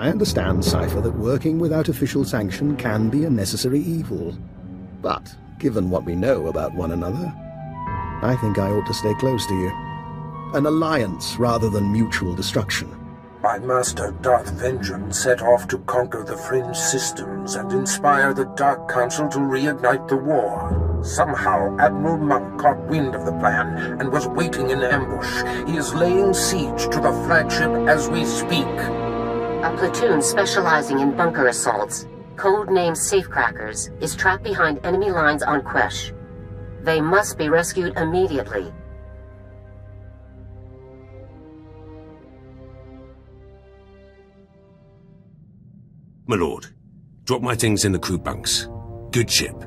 I understand, Cypher, that working without official sanction can be a necessary evil. But, given what we know about one another, I think I ought to stay close to you. An alliance rather than mutual destruction. My master, Darth Vengeance, set off to conquer the Fringe systems and inspire the Dark Council to reignite the war. Somehow, Admiral Monk caught wind of the plan and was waiting in ambush. He is laying siege to the flagship as we speak. A platoon specializing in bunker assaults, codenamed Safecrackers, is trapped behind enemy lines on Quesh. They must be rescued immediately. My lord, drop my things in the crew bunks. Good ship.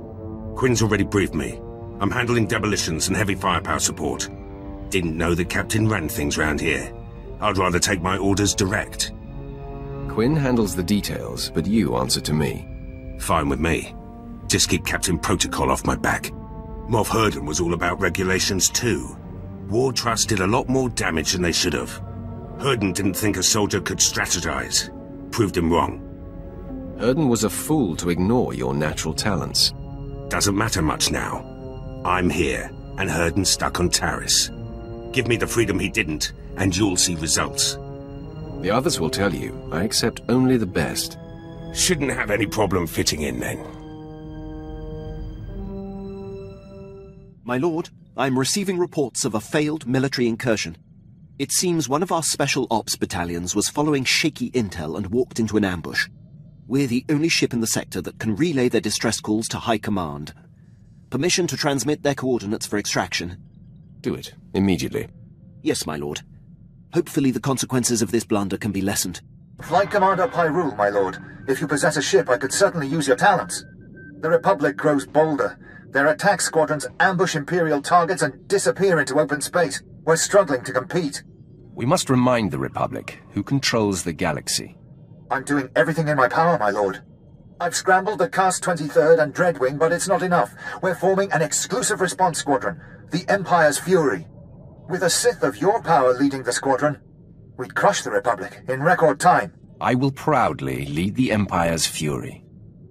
Quinn's already briefed me. I'm handling demolitions and heavy firepower support. Didn't know the captain ran things round here. I'd rather take my orders direct. Quinn handles the details, but you answer to me. Fine with me. Just keep Captain Protocol off my back. Moff Herden was all about regulations too. War Trust did a lot more damage than they should have. Herden didn't think a soldier could strategize. Proved him wrong. Herden was a fool to ignore your natural talents. Doesn't matter much now. I'm here, and Herden's stuck on Taris. Give me the freedom he didn't, and you'll see results. The others will tell you, I accept only the best. Shouldn't have any problem fitting in then. My lord, I'm receiving reports of a failed military incursion. It seems one of our special ops battalions was following shaky intel and walked into an ambush. We're the only ship in the sector that can relay their distress calls to High Command. Permission to transmit their coordinates for extraction. Do it, immediately. Yes, my lord. Hopefully the consequences of this blunder can be lessened. Flight Commander Pyrule, my lord. If you possess a ship, I could certainly use your talents. The Republic grows bolder. Their attack squadrons ambush Imperial targets and disappear into open space. We're struggling to compete. We must remind the Republic who controls the galaxy. I'm doing everything in my power, my lord. I've scrambled the Cast 23rd and Dreadwing, but it's not enough. We're forming an exclusive response squadron, the Empire's Fury. With a Sith of your power leading the squadron, we'd crush the Republic in record time. I will proudly lead the Empire's Fury.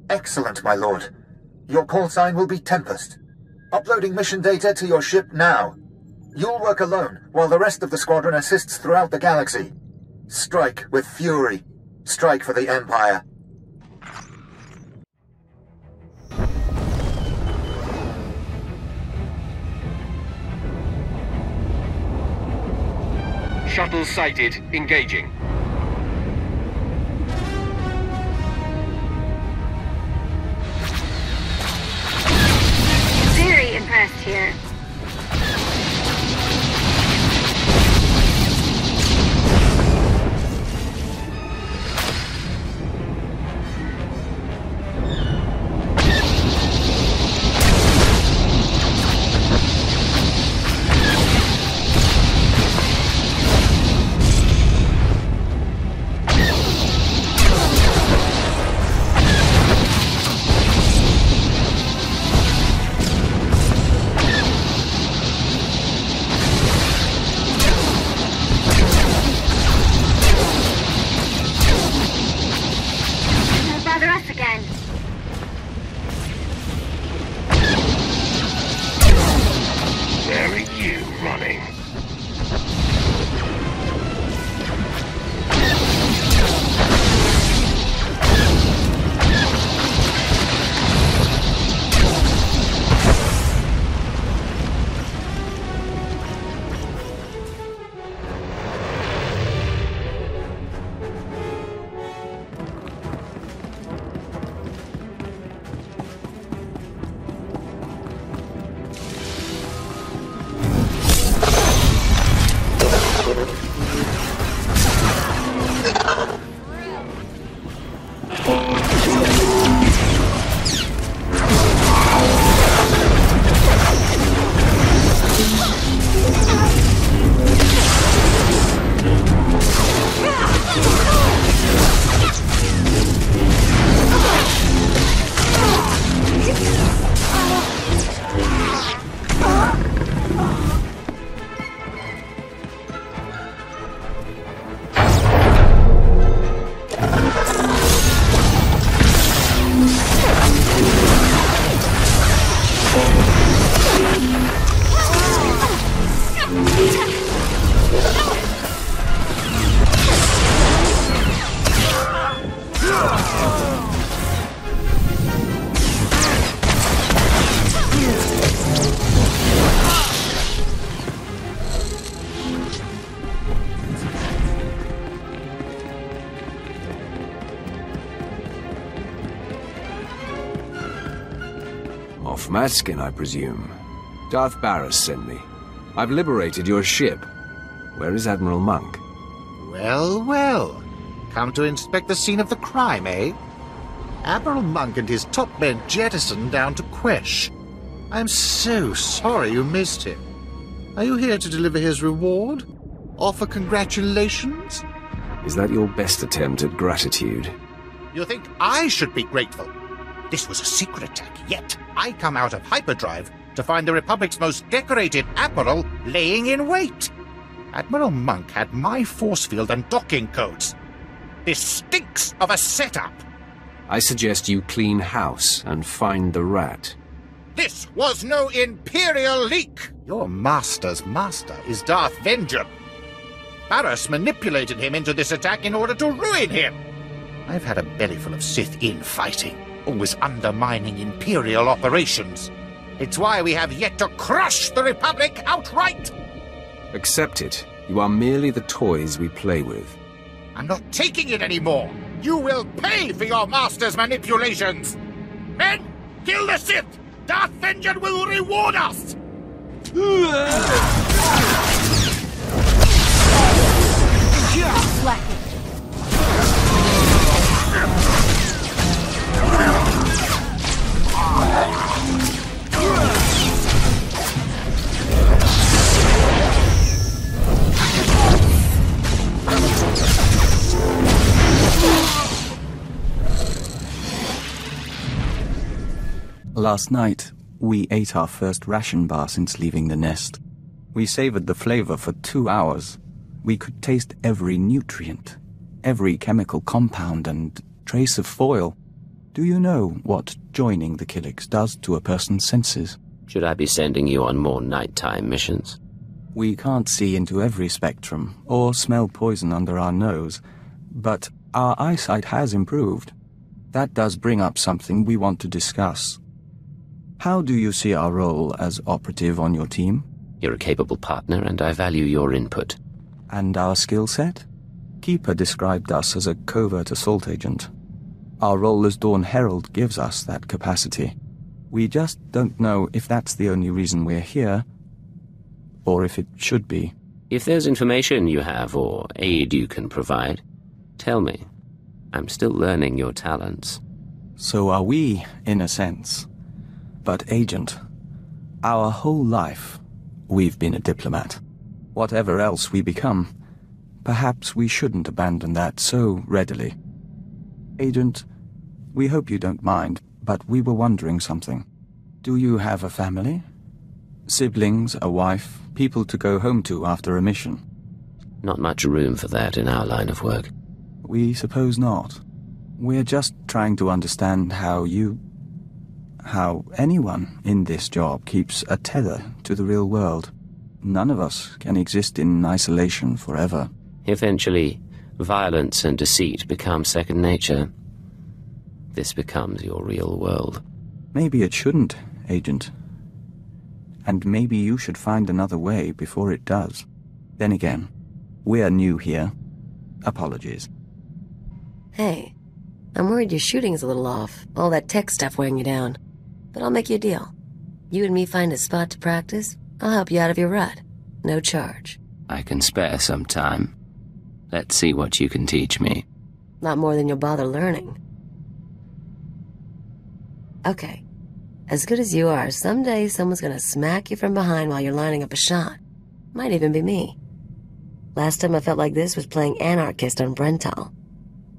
Excellent, my lord. Your call sign will be Tempest. Uploading mission data to your ship now. You'll work alone, while the rest of the squadron assists throughout the galaxy. Strike with fury. Strike for the Empire. Shuttle sighted. Engaging. Very impressed here. Darth Maskin, I presume. Darth Barris sent me. I've liberated your ship. Where is Admiral Monk? Well, well. Come to inspect the scene of the crime, eh? Admiral Monk and his top men jettisoned down to Quesh. I'm so sorry you missed him. Are you here to deliver his reward? Offer congratulations? Is that your best attempt at gratitude? You think I should be grateful? This was a secret attack, yet I come out of hyperdrive to find the Republic's most decorated admiral laying in wait. Admiral Monk had my force field and docking codes. This stinks of a setup. I suggest you clean house and find the rat. This was no Imperial leak! Your master's master is Darth Vengeance. Barris manipulated him into this attack in order to ruin him. I've had a bellyful of Sith infighting, always undermining Imperial operations. It's why we have yet to crush the Republic outright! Accept it. You are merely the toys we play with. I'm not taking it anymore! You will pay for your master's manipulations! Men, kill the Sith! Darth Vengeance will reward us! Slack it. Last night, we ate our first ration bar since leaving the nest. We savored the flavor for 2 hours. We could taste every nutrient, every chemical compound and trace of foil. Do you know what joining the Killiks does to a person's senses? Should I be sending you on more nighttime missions? We can't see into every spectrum or smell poison under our nose, but our eyesight has improved. That does bring up something we want to discuss. How do you see our role as operative on your team? You're a capable partner, and I value your input. And our skill set? Keeper described us as a covert assault agent. Our role as Dawn Herald gives us that capacity. We just don't know if that's the only reason we're here, or if it should be. If there's information you have or aid you can provide, tell me. I'm still learning your talents. So are we, in a sense. But, Agent, our whole life, we've been a diplomat. Whatever else we become, perhaps we shouldn't abandon that so readily. Agent, we hope you don't mind, but we were wondering something. Do you have a family? Siblings, a wife, people to go home to after a mission? Not much room for that in our line of work. We suppose not. We're just trying to understand how anyone in this job keeps a tether to the real world. None of us can exist in isolation forever. Eventually, violence and deceit become second nature. This becomes your real world. Maybe it shouldn't, Agent. And maybe you should find another way before it does. Then again, we're new here. Apologies. Hey, I'm worried your shooting's a little off. All that tech stuff weighing you down. But I'll make you a deal. You and me find a spot to practice, I'll help you out of your rut. No charge. I can spare some time. Let's see what you can teach me. Not more than you'll bother learning. Okay. As good as you are, someday someone's gonna smack you from behind while you're lining up a shot. Might even be me. Last time I felt like this was playing anarchist on Brental.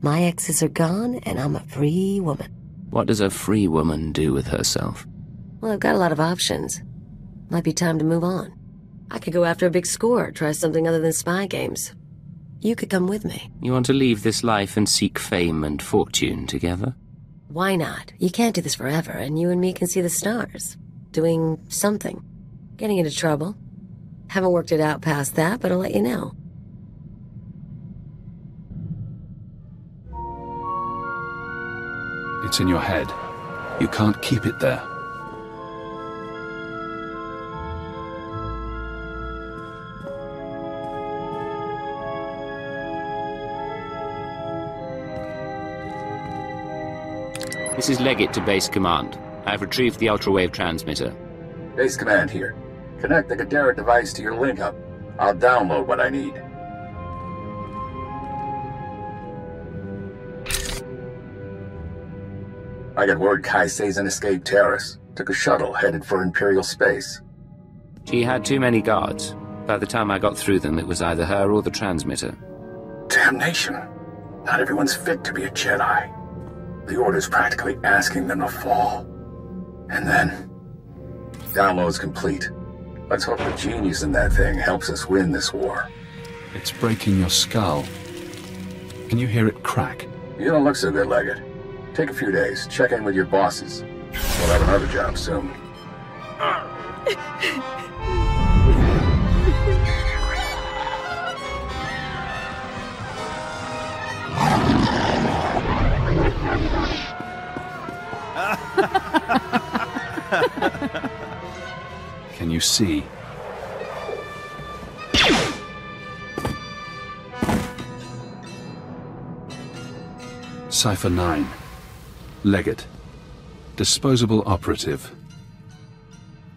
My exes are gone, and I'm a free woman. What does a free woman do with herself? Well, I've got a lot of options. Might be time to move on. I could go after a big score, try something other than spy games. You could come with me. You want to leave this life and seek fame and fortune together? Why not? You can't do this forever, and you and me can see the stars. Doing something. Getting into trouble. Haven't worked it out past that, but I'll let you know. It's in your head. You can't keep it there. This is Leggett to Base Command. I I've retrieved the ultrawave transmitter. Base command here. Connect the Gadara device to your link-up. I'll download what I need. I got word Kaisei's an escaped terrorist. Took a shuttle headed for Imperial space. She had too many guards. By the time I got through them, it was either her or the transmitter. Damnation. Not everyone's fit to be a Jedi. The Order's practically asking them to fall. And then... download's complete. Let's hope the genius in that thing helps us win this war. It's breaking your skull. Can you hear it crack? You don't look so good, Leggett. Take a few days, check in with your bosses. We'll have another job soon. Can you see? Cipher 9. Leggett. Disposable operative.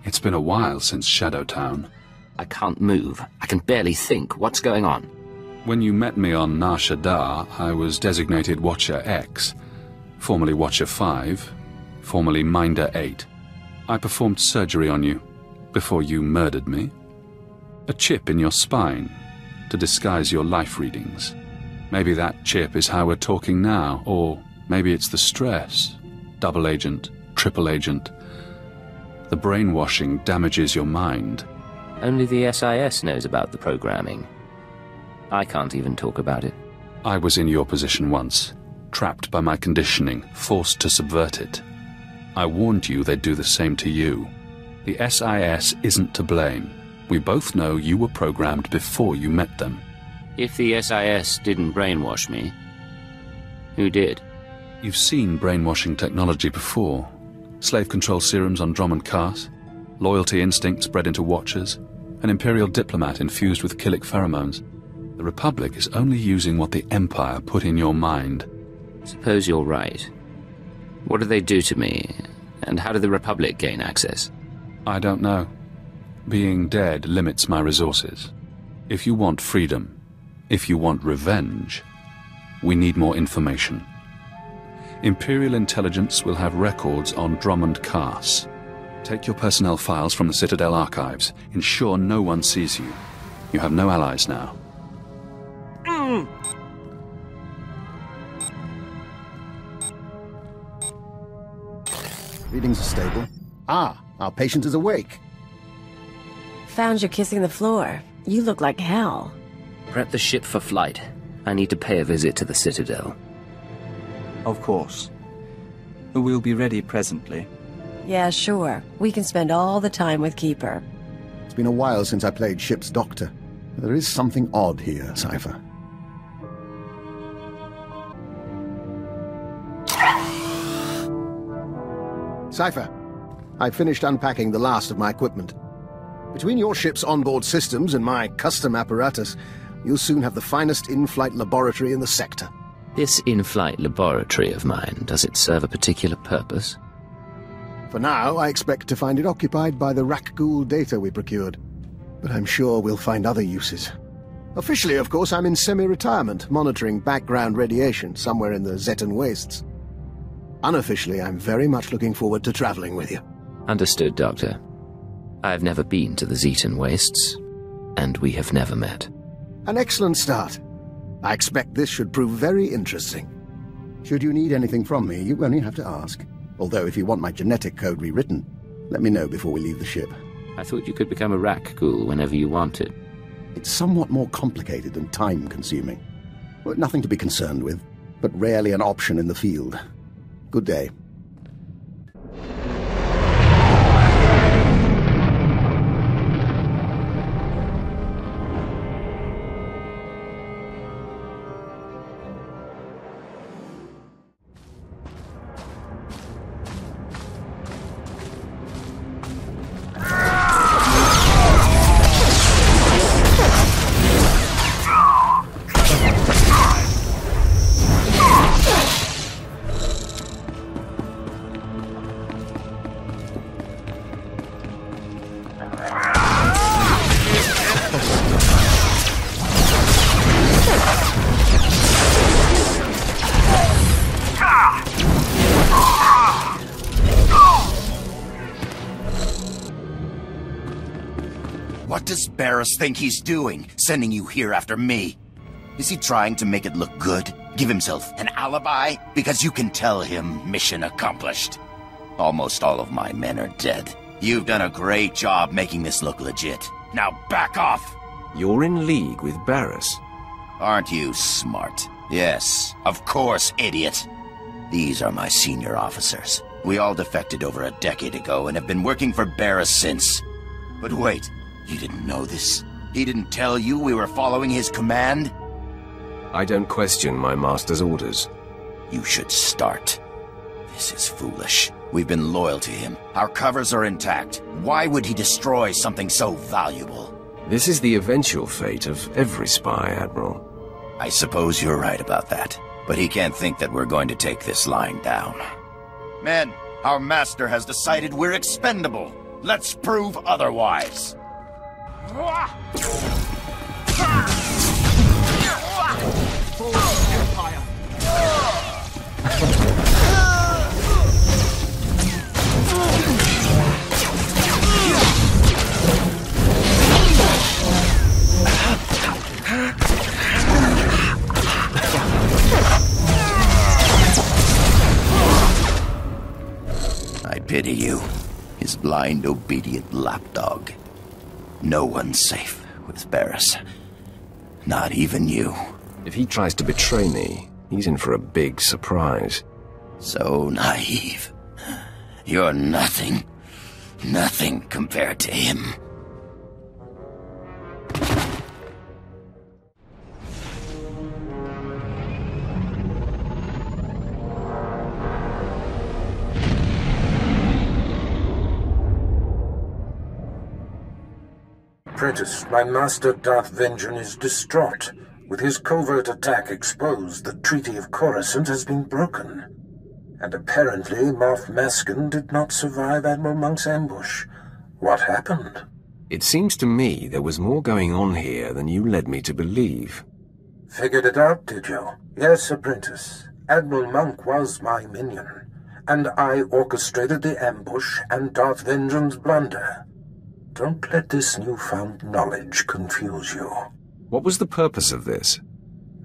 It's been a while since Shadowtown. I can't move. I can barely think. What's going on? When you met me on Nar Shaddaa, I was designated Watcher X, formerly Watcher 5, formerly Minder 8. I performed surgery on you before you murdered me. A chip in your spine to disguise your life readings. Maybe that chip is how we're talking now, or maybe it's the stress. Double agent, triple agent. The brainwashing damages your mind. Only the SIS knows about the programming. I can't even talk about it. I was in your position once, trapped by my conditioning, forced to subvert it. I warned you they'd do the same to you. The SIS isn't to blame. We both know you were programmed before you met them. If the SIS didn't brainwash me, who did? You've seen brainwashing technology before. Slave control serums on Drummond Cars, loyalty instincts bred into Watchers, an Imperial diplomat infused with Killick pheromones. The Republic is only using what the Empire put in your mind. Suppose you're right. What do they do to me, and how did the Republic gain access? I don't know. Being dead limits my resources. If you want freedom, if you want revenge, we need more information. Imperial intelligence will have records on Drummond Cars. Take your personnel files from the Citadel archives. Ensure no one sees you. You have no allies now. Readings are stable. Ah, our patient is awake. Found you kissing the floor. You look like hell. Prep the ship for flight. I need to pay a visit to the Citadel. Of course. We'll be ready presently. Yeah, sure. We can spend all the time with Keeper. It's been a while since I played ship's doctor. There is something odd here, Cypher. Cypher, I've finished unpacking the last of my equipment. Between your ship's onboard systems and my custom apparatus, you'll soon have the finest in-flight laboratory in the sector. This in-flight laboratory of mine, does it serve a particular purpose? For now, I expect to find it occupied by the Rakghoul data we procured. But I'm sure we'll find other uses. Officially, of course, I'm in semi-retirement, monitoring background radiation somewhere in the Zetan wastes. Unofficially, I'm very much looking forward to traveling with you. Understood, Doctor. I've never been to the Zetan wastes, and we have never met. An excellent start. I expect this should prove very interesting. Should you need anything from me, you only have to ask. Although if you want my genetic code rewritten, let me know before we leave the ship. I thought you could become a Rakghoul whenever you wanted. It's somewhat more complicated and time-consuming. Well, nothing to be concerned with, but rarely an option in the field. Good day. does Barris think he's doing, sending you here after me? Is he trying to make it look good? Give himself an alibi? Because you can tell him mission accomplished. Almost all of my men are dead. You've done a great job making this look legit. Now back off! You're in league with Barris. Aren't you smart? Yes, of course, idiot. These are my senior officers. We all defected over a decade ago and have been working for Barris since. But wait, you didn't know this? He didn't tell you we were following his command? I don't question my master's orders. You should start. This is foolish. We've been loyal to him. Our covers are intact. Why would he destroy something so valuable? This is the eventual fate of every spy, Admiral. I suppose you're right about that. But he can't think that we're going to take this line down. Men, our master has decided we're expendable. Let's prove otherwise. I pity you, his blind, obedient lapdog. No one's safe with Barris. Not even you. If he tries to betray me, he's in for a big surprise. So naive. You're nothing. Nothing compared to him. Apprentice, my master Darth Vengeance is distraught. With his covert attack exposed, the Treaty of Coruscant has been broken. And apparently Moff Maskin did not survive Admiral Monk's ambush. What happened? It seems to me there was more going on here than you led me to believe. Figured it out, did you? Yes, Apprentice. Admiral Monk was my minion, and I orchestrated the ambush and Darth Vengeance's blunder. Don't let this newfound knowledge confuse you. What was the purpose of this?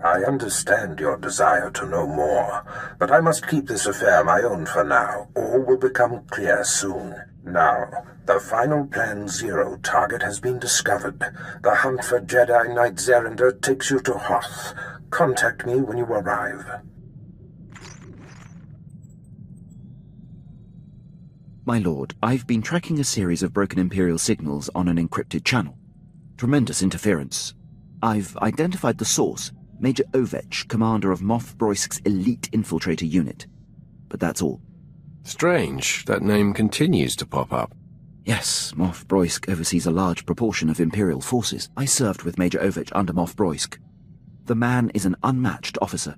I understand your desire to know more, but I must keep this affair my own for now. All will become clear soon. Now, the final Plan Zero target has been discovered. The hunt for Jedi Knight Zerinder takes you to Hoth. Contact me when you arrive. My lord, I've been tracking a series of broken Imperial signals on an encrypted channel. Tremendous interference. I've identified the source, Major Ovech, commander of Moff Broisk's elite infiltrator unit. But that's all. Strange, that name continues to pop up. Yes, Moff Broisk oversees a large proportion of Imperial forces. I served with Major Ovech under Moff Broisk. The man is an unmatched officer.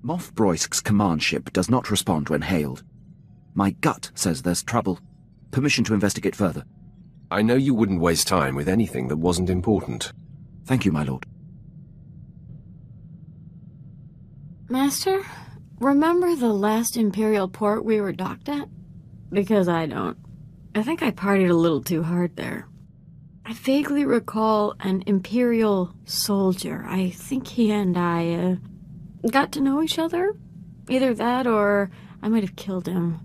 Moff Broisk's command ship does not respond when hailed. My gut says there's trouble. Permission to investigate further. I know you wouldn't waste time with anything that wasn't important. Thank you, my lord. Master, remember the last Imperial port we were docked at? Because I don't. I think I partied a little too hard there. I vaguely recall an Imperial soldier. I think he and I, got to know each other? Either that or I might have killed him.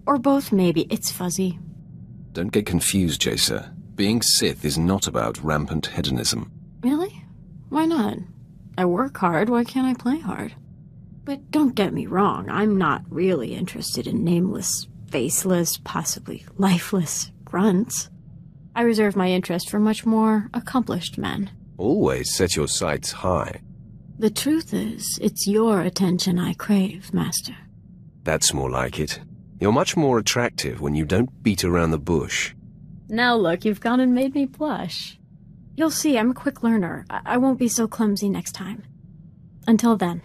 Or both, maybe. It's fuzzy. Don't get confused, Jacer. Being Sith is not about rampant hedonism. Really? Why not? I work hard, why can't I play hard? But don't get me wrong, I'm not really interested in nameless, faceless, possibly lifeless grunts. I reserve my interest for much more accomplished men. Always set your sights high. The truth is, it's your attention I crave, Master. That's more like it. You're much more attractive when you don't beat around the bush. Now look, you've gone and made me blush. You'll see, I'm a quick learner. I won't be so clumsy next time. Until then.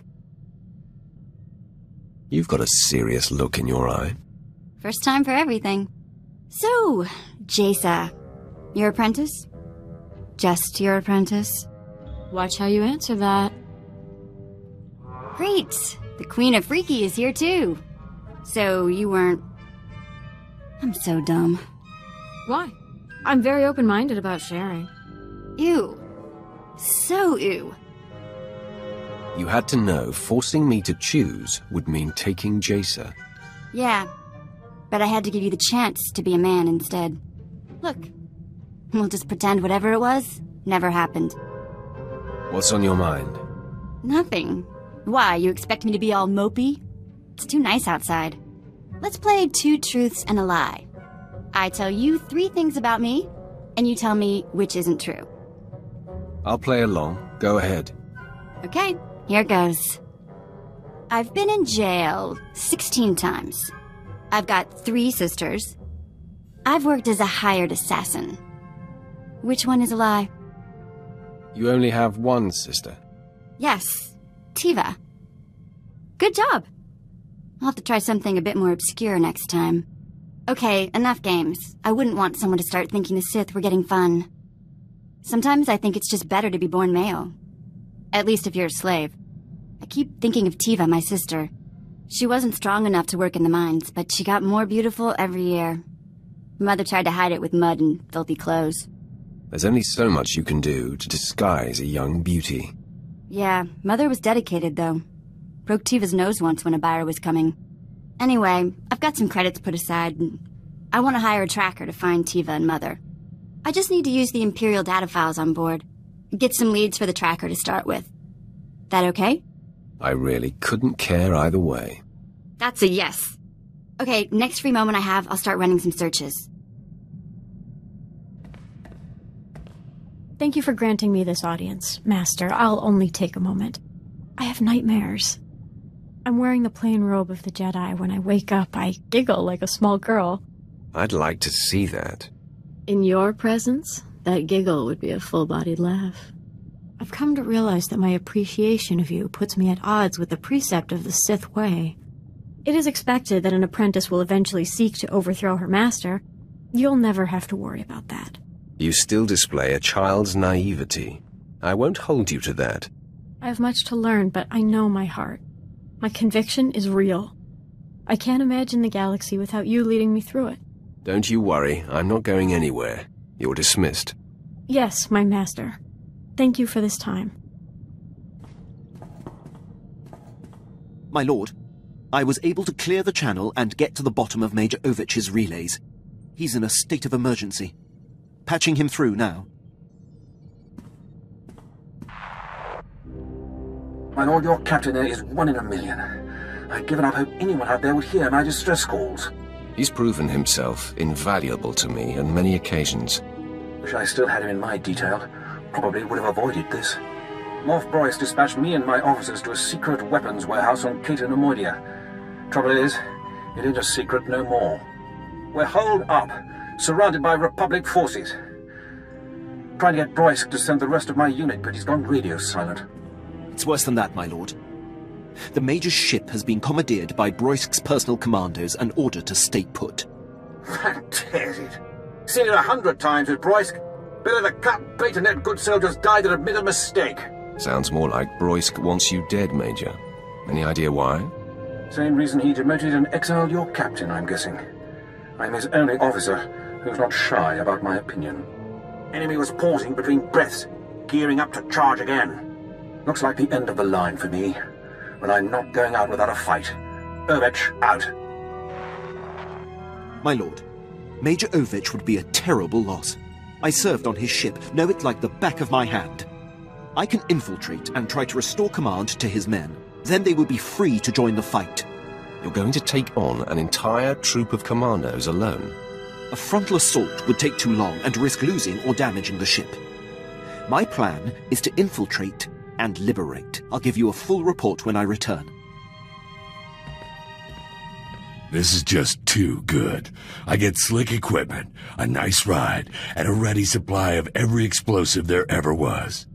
You've got a serious look in your eye. First time for everything. So, Jacer, your apprentice? Just your apprentice? Watch how you answer that. Great! The Queen of Freaky is here too. So, you weren't... I'm so dumb. Why? I'm very open-minded about sharing. Ew. So ew. You had to know forcing me to choose would mean taking Jacer. Yeah, but I had to give you the chance to be a man instead. Look, we'll just pretend whatever it was never happened. What's on your mind? Nothing. Why, you expect me to be all mopey? It's too nice outside. Let's play 2 truths and a lie. I tell you 3 things about me, and you tell me which isn't true. I'll play along. Go ahead. Okay, here goes. I've been in jail 16 times. I've got 3 sisters. I've worked as a hired assassin. Which one is a lie? You only have one sister. Yes, Tiva. Good job. I'll have to try something a bit more obscure next time. Okay, enough games. I wouldn't want someone to start thinking the Sith were getting fun. Sometimes I think it's just better to be born male. At least if you're a slave. I keep thinking of Tiva, my sister. She wasn't strong enough to work in the mines, but she got more beautiful every year. Mother tried to hide it with mud and filthy clothes. There's only so much you can do to disguise a young beauty. Yeah, Mother was dedicated, though. Broke Tiva's nose once when a buyer was coming. Anyway, I've got some credits put aside, and I want to hire a tracker to find Tiva and Mother. I just need to use the Imperial data files on board. Get some leads for the tracker to start with. That okay? I really couldn't care either way. That's a yes. Okay, next free moment I have, I'll start running some searches. Thank you for granting me this audience, Master. I'll only take a moment. I have nightmares. I'm wearing the plain robe of the Jedi. When I wake up, I giggle like a small girl. I'd like to see that. In your presence, that giggle would be a full-bodied laugh. I've come to realize that my appreciation of you puts me at odds with the precept of the Sith way. It is expected that an apprentice will eventually seek to overthrow her master. You'll never have to worry about that. You still display a child's naivety. I won't hold you to that. I have much to learn, but I know my heart. My conviction is real. I can't imagine the galaxy without you leading me through it. Don't you worry, I'm not going anywhere. You're dismissed. Yes, my master. Thank you for this time. My lord, I was able to clear the channel and get to the bottom of Major Ovich's relays. He's in a state of emergency. Patching him through now. My lord, your captain there is 1 in a million. I've given up hope anyone out there would hear my distress calls. He's proven himself invaluable to me on many occasions. Wish I still had him in my detail. Probably would have avoided this. Moff Broyce dispatched me and my officers to a secret weapons warehouse on Cato Nemoidia. Trouble is, it ain't a secret no more. We're holed up, surrounded by Republic forces. Trying to get Broyce to send the rest of my unit, but he's gone radio silent. It's worse than that, my lord. The Major's ship has been commandeered by Broysk's personal commandos and ordered to stay put. That tears it. Seen it 100 times with Broysk. Better to cut bait and let good soldiers die than admit a mistake. Sounds more like Broysk wants you dead, Major. Any idea why? Same reason he demoted and exiled your captain, I'm guessing. I'm his only officer who's not shy about my opinion. Enemy was pausing between breaths, gearing up to charge again. Looks like the end of the line for me, but I'm not going out without a fight. Ovich, out. My lord, Major Ovich would be a terrible loss. I served on his ship, know it like the back of my hand. I can infiltrate and try to restore command to his men. Then they will be free to join the fight. You're going to take on an entire troop of commandos alone? A frontal assault would take too long and risk losing or damaging the ship. My plan is to infiltrate and liberate. I'll give you a full report when I return. This is just too good. I get slick equipment, a nice ride, and a ready supply of every explosive there ever was.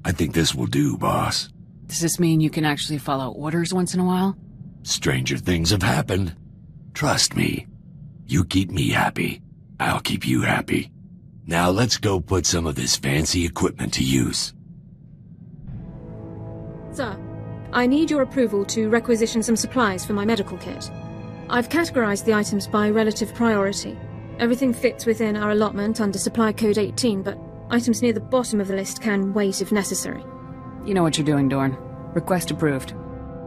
I think this will do, boss. Does this mean you can actually follow orders once in a while? Stranger things have happened. Trust me. You keep me happy, I'll keep you happy. Now let's go put some of this fancy equipment to use. Sir, I need your approval to requisition some supplies for my medical kit. I've categorized the items by relative priority. Everything fits within our allotment under Supply Code 18, but Items near the bottom of the list can wait if necessary. You know what you're doing, Dorn. Request approved.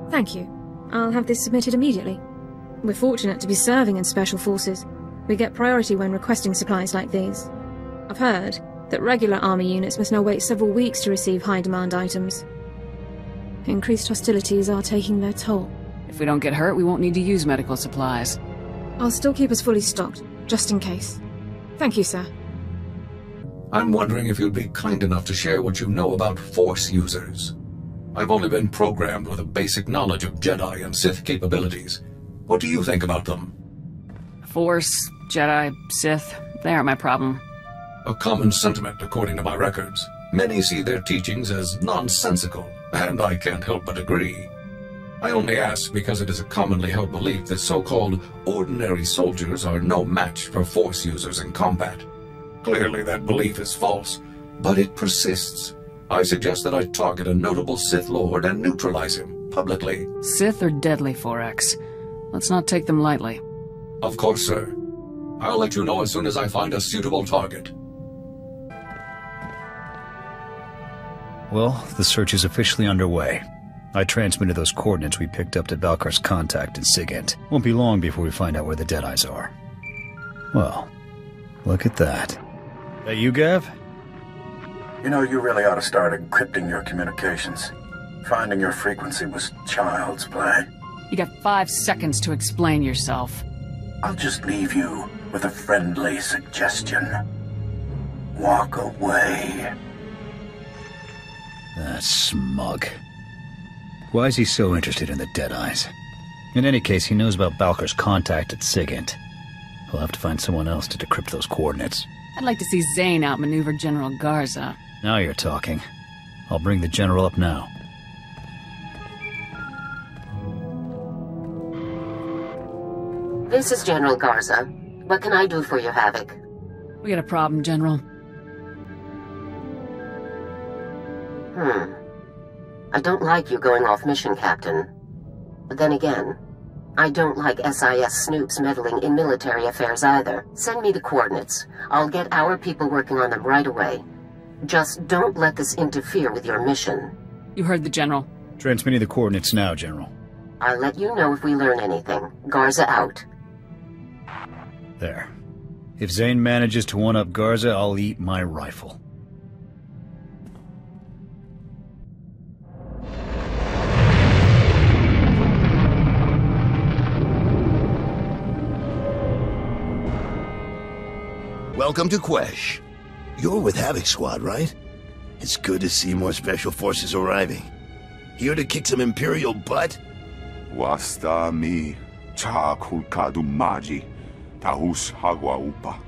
Thank you. I'll have this submitted immediately. We're fortunate to be serving in Special Forces. We get priority when requesting supplies like these. I've heard that regular army units must now wait several weeks to receive high-demand items. Increased hostilities are taking their toll. If we don't get hurt, we won't need to use medical supplies. I'll still keep us fully stocked, just in case. Thank you, sir. I'm wondering if you'd be kind enough to share what you know about Force users. I've only been programmed with a basic knowledge of Jedi and Sith capabilities. What do you think about them? Force, Jedi, Sith, they aren't my problem. A common sentiment, according to my records. Many see their teachings as nonsensical, and I can't help but agree. I only ask because it is a commonly held belief that so-called ordinary soldiers are no match for Force users in combat. Clearly that belief is false, but it persists. I suggest that I target a notable Sith Lord and neutralize him, publicly. Sith are deadly, 4X. Let's not take them lightly. Of course, sir. I'll let you know as soon as I find a suitable target. Well, the search is officially underway. I transmitted those coordinates we picked up to Balkar's contact in Sigint. Won't be long before we find out where the Deadeyes are. Well, look at that. That you, Gav? You know, you really ought to start encrypting your communications. Finding your frequency was child's play. You got 5 seconds to explain yourself. I'll just leave you with a friendly suggestion. Walk away. That smug. Why is he so interested in the Deadeyes? In any case, he knows about Balkar's contact at Sigint. He'll have to find someone else to decrypt those coordinates. I'd like to see Zane outmaneuver General Garza. Now you're talking. I'll bring the General up now. This is General Garza. What can I do for you, Havoc? We got a problem, General. I don't like you going off mission, Captain. But then again, I don't like SIS snoops meddling in military affairs either. Send me the coordinates. I'll get our people working on them right away. Just don't let this interfere with your mission. You heard the General. Transmitting the coordinates now, General. I'll let you know if we learn anything. Garza out. There. If Zane manages to one-up Garza, I'll eat my rifle. Welcome to Quesh. You're with Havoc Squad, right? It's good to see more Special Forces arriving. Here to kick some Imperial butt? Wasta mi cha kulkadu maji tahus hagwa upa.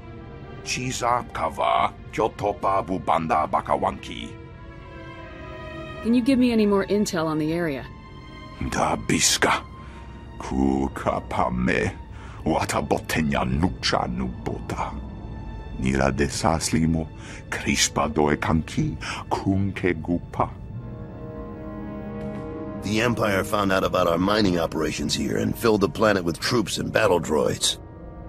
Chiza kava kyotopa bubanda bakawanki. Can you give me any more intel on the area? Da biska kukapame watabotenya nucha nubota. Nira de saslimo crispa doe kanki kunke gupa. The Empire found out about our mining operations here and filled the planet with troops and battle droids.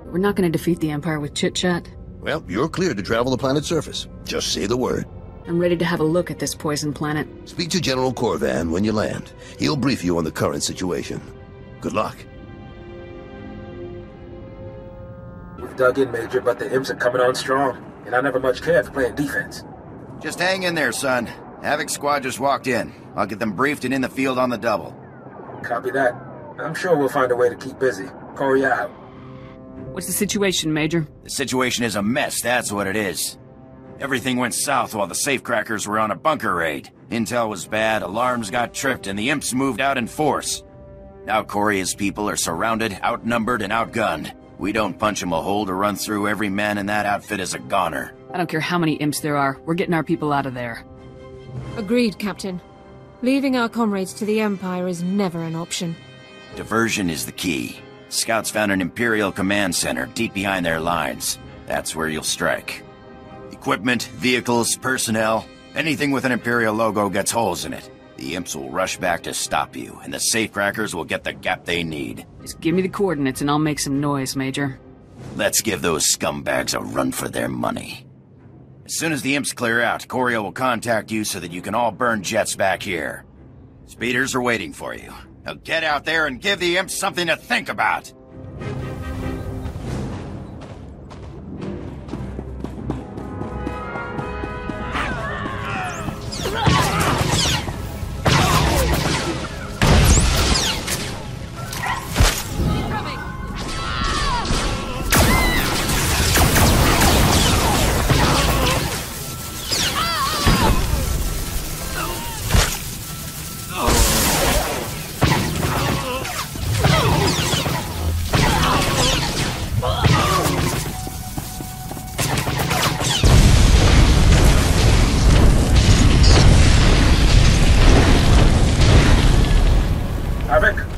We're not going to defeat the Empire with chit-chat. Well, you're cleared to travel the planet's surface. Just say the word. I'm ready to have a look at this poison planet. Speak to General Corvan when you land. He'll brief you on the current situation. Good luck. We've dug in, Major, but the imps are coming on strong, and I never much cared for playing defense. Just hang in there, son. Havoc Squad just walked in. I'll get them briefed and in the field on the double. Copy that. I'm sure we'll find a way to keep busy. Corey out. What's the situation, Major? The situation is a mess, that's what it is. Everything went south while the safecrackers were on a bunker raid. Intel was bad, alarms got tripped, and the imps moved out in force. Now Corey and his people are surrounded, outnumbered, and outgunned. We don't punch him a hole to run through. Every man in that outfit is a goner. I don't care how many imps there are. We're getting our people out of there. Agreed, Captain. Leaving our comrades to the Empire is never an option. Diversion is the key. Scouts found an Imperial command center deep behind their lines. That's where you'll strike. Equipment, vehicles, personnel, anything with an Imperial logo gets holes in it. The imps will rush back to stop you, and the safecrackers will get the gap they need. Just give me the coordinates and I'll make some noise, Major. Let's give those scumbags a run for their money. As soon as the imps clear out, Coria will contact you so that you can all burn jets back here. Speeders are waiting for you. Now get out there and give the imps something to think about.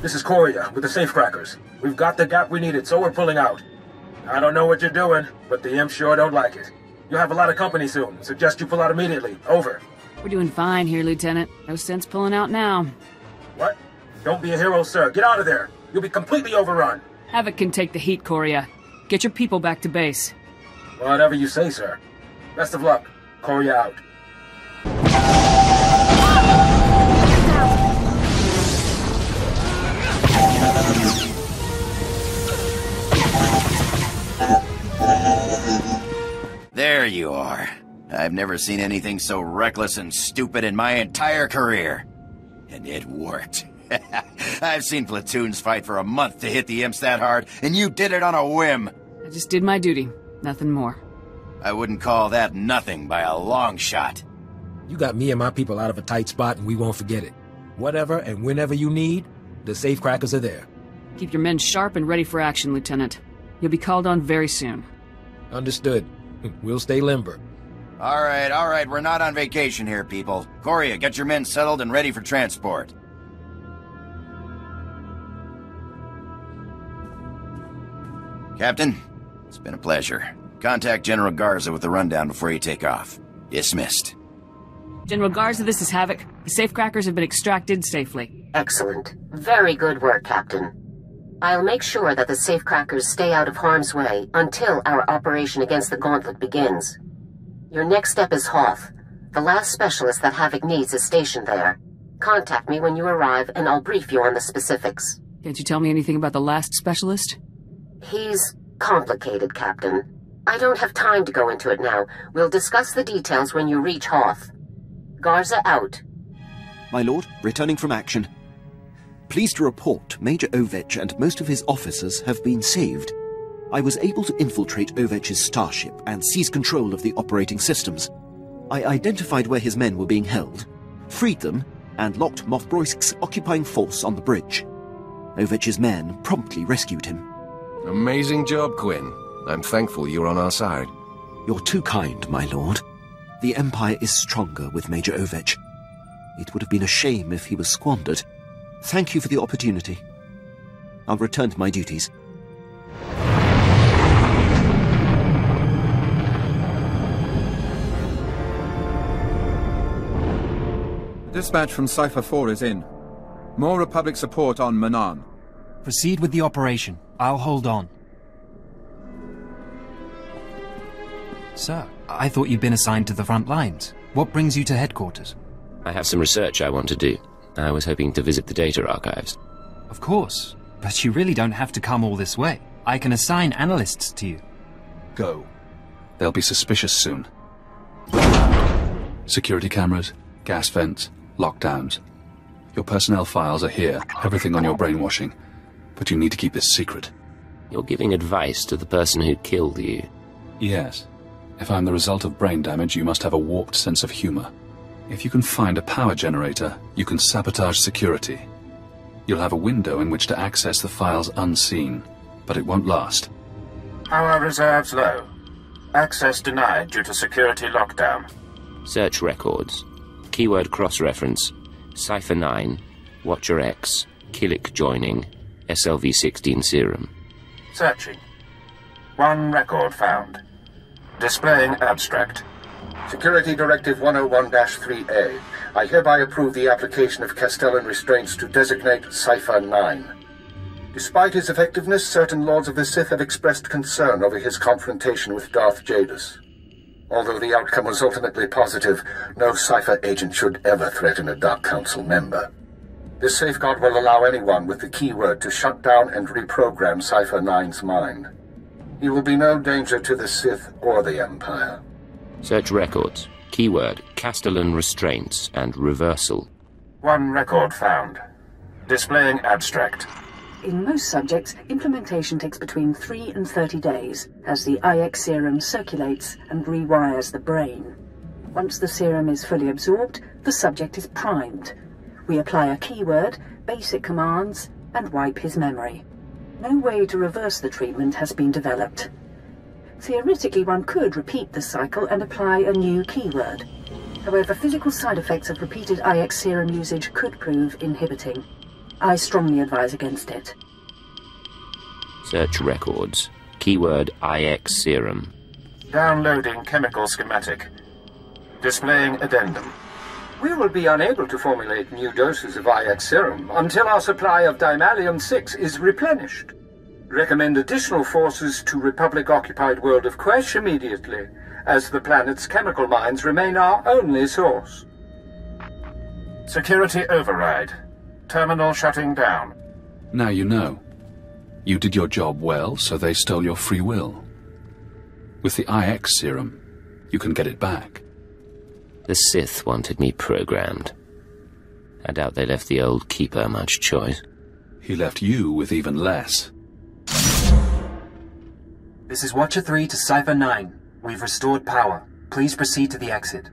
This is Coria with the safecrackers. We've got the gap we needed, so we're pulling out. I don't know what you're doing, but the imps sure don't like it. You'll have a lot of company soon. Suggest you pull out immediately. Over. We're doing fine here, Lieutenant. No sense pulling out now. What? Don't be a hero, sir. Get out of there. You'll be completely overrun. Havoc can take the heat, Coria. Get your people back to base. Whatever you say, sir. Best of luck. Coria out. There you are. I've never seen anything so reckless and stupid in my entire career. And it worked. I've seen platoons fight for a month to hit the imps that hard, and you did it on a whim. I just did my duty. Nothing more. I wouldn't call that nothing by a long shot. You got me and my people out of a tight spot, and we won't forget it. Whatever and whenever you need, the safecrackers are there. Keep your men sharp and ready for action, Lieutenant. You'll be called on very soon. Understood. We'll stay limber. All right, we're not on vacation here, people. Coria, get your men settled and ready for transport. Captain, it's been a pleasure. Contact General Garza with the rundown before you take off. Dismissed. General Garza, this is Havoc. The safecrackers have been extracted safely. Excellent. Very good work, Captain. I'll make sure that the safecrackers stay out of harm's way until our operation against the Gauntlet begins. Your next step is Hoth. The last specialist that Havoc needs is stationed there. Contact me when you arrive, and I'll brief you on the specifics. Can't you tell me anything about the last specialist? He's complicated, Captain. I don't have time to go into it now. We'll discuss the details when you reach Hoth. Garza out. My lord, returning from action. Pleased to report Major Ovech and most of his officers have been saved. I was able to infiltrate Ovech's starship and seize control of the operating systems. I identified where his men were being held, freed them, and locked Moff Broisk's occupying force on the bridge. Ovech's men promptly rescued him. Amazing job, Quinn. I'm thankful you're on our side. You're too kind, my lord. The Empire is stronger with Major Ovech. It would have been a shame if he was squandered. Thank you for the opportunity. I'll return to my duties. Dispatch from SWTOR is in. More Republic support on Manan. Proceed with the operation. I'll hold on. Sir, I thought you'd been assigned to the front lines. What brings you to headquarters? I have some research I want to do. I was hoping to visit the data archives. Of course, but you really don't have to come all this way. I can assign analysts to you. Go. They'll be suspicious soon. Security cameras, gas vents, lockdowns. Your personnel files are here, everything on your brainwashing. But you need to keep this secret. You're giving advice to the person who killed you. Yes. If I'm the result of brain damage, you must have a warped sense of humor. If you can find a power generator, you can sabotage security. You'll have a window in which to access the files unseen, but it won't last. Power reserves low. Access denied due to security lockdown. Search records. Keyword cross-reference. Cypher 9, Watcher X, Killick joining, SLV-16 serum. Searching. One record found. Displaying abstract. Security Directive 101-3A. I hereby approve the application of Castellan restraints to designate Cypher 9. Despite his effectiveness, certain Lords of the Sith have expressed concern over his confrontation with Darth Jadus. Although the outcome was ultimately positive, no Cypher agent should ever threaten a Dark Council member. This safeguard will allow anyone with the keyword to shut down and reprogram Cypher 9's mind. He will be no danger to the Sith or the Empire. Search records. Keyword, Castellan restraints and reversal. One record found. Displaying abstract. In most subjects, implementation takes between 3 and 30 days, as the IX serum circulates and rewires the brain. Once the serum is fully absorbed, the subject is primed. We apply a keyword, basic commands, and wipe his memory. No way to reverse the treatment has been developed. Theoretically, one could repeat the cycle and apply a new keyword. However, physical side effects of repeated IX serum usage could prove inhibiting. I strongly advise against it. Search records. Keyword, IX serum. Downloading chemical schematic. Displaying addendum. We will be unable to formulate new doses of IX serum until our supply of Dimalium-6 is replenished. Recommend additional forces to Republic-occupied world of Quesh immediately, as the planet's chemical mines remain our only source. Security override. Terminal shutting down. Now you know. You did your job well, so they stole your free will. With the IX serum, you can get it back. The Sith wanted me programmed. I doubt they left the old Keeper much choice. He left you with even less. This is Watcher 3 to Cypher 9. We've restored power. Please proceed to the exit.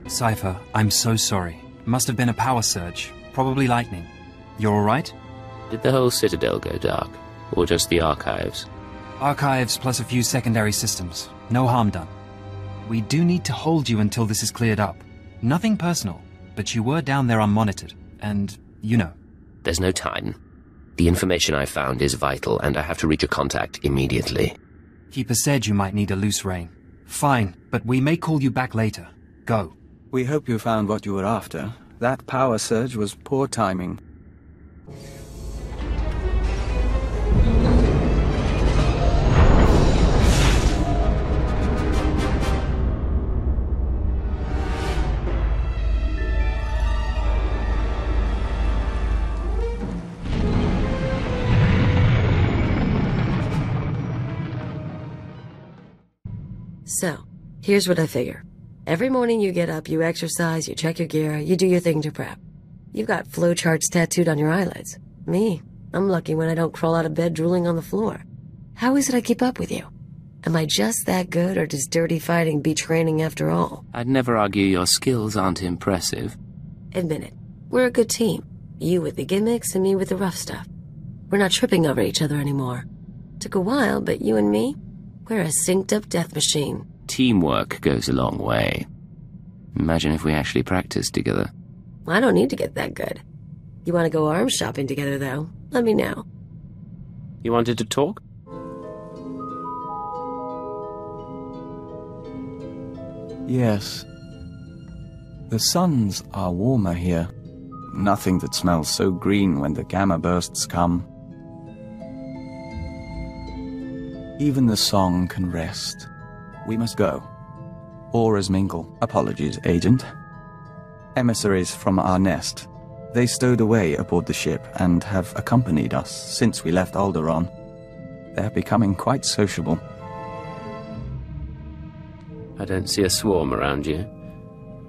Cypher, I'm so sorry. Must have been a power surge. Probably lightning. You're alright? Did the whole Citadel go dark? Or just the archives? Archives plus a few secondary systems. No harm done. We do need to hold you until this is cleared up. Nothing personal, but you were down there unmonitored, and you know. There's no time. The information I found is vital, and I have to reach a contact immediately. Keeper said you might need a loose rein. Fine, but we may call you back later. Go. We hope you found what you were after. That power surge was poor timing. So, here's what I figure. Every morning you get up, you exercise, you check your gear, you do your thing to prep. You've got flowcharts tattooed on your eyelids. Me, I'm lucky when I don't crawl out of bed drooling on the floor. How is it I keep up with you? Am I just that good, or does dirty fighting beat training after all? I'd never argue your skills aren't impressive. Admit it. We're a good team. You with the gimmicks and me with the rough stuff. We're not tripping over each other anymore. Took a while, but you and me, we're a synced-up death machine. Teamwork goes a long way. Imagine if we actually practiced together. I don't need to get that good. You want to go arms shopping together, though? Let me know. You wanted to talk? Yes. The suns are warmer here. Nothing that smells so green when the gamma bursts come. Even the song can rest. We must go. Auras mingle. Apologies, Agent. Emissaries from our nest. They stowed away aboard the ship and have accompanied us since we left Alderaan. They're becoming quite sociable. I don't see a swarm around you.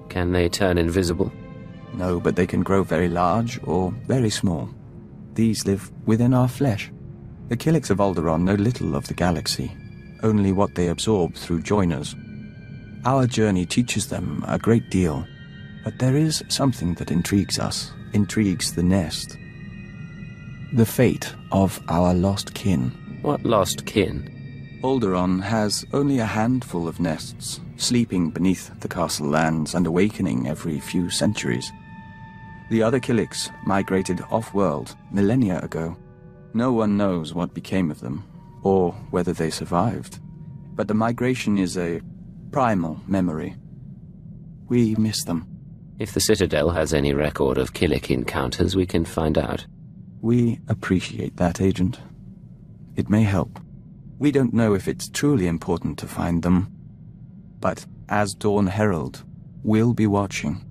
Can they turn invisible? No, but they can grow very large or very small. These live within our flesh. The Killiks of Alderaan know little of the galaxy, only what they absorb through joiners. Our journey teaches them a great deal, but there is something that intrigues us, intrigues the nest. The fate of our lost kin. What lost kin? Alderaan has only a handful of nests, sleeping beneath the castle lands and awakening every few centuries. The other Killiks migrated off-world millennia ago. No one knows what became of them, or whether they survived. But the migration is a primal memory. We miss them. If the Citadel has any record of Killik encounters, we can find out. We appreciate that, Agent. It may help. We don't know if it's truly important to find them, But as Dawn Herald, we'll be watching.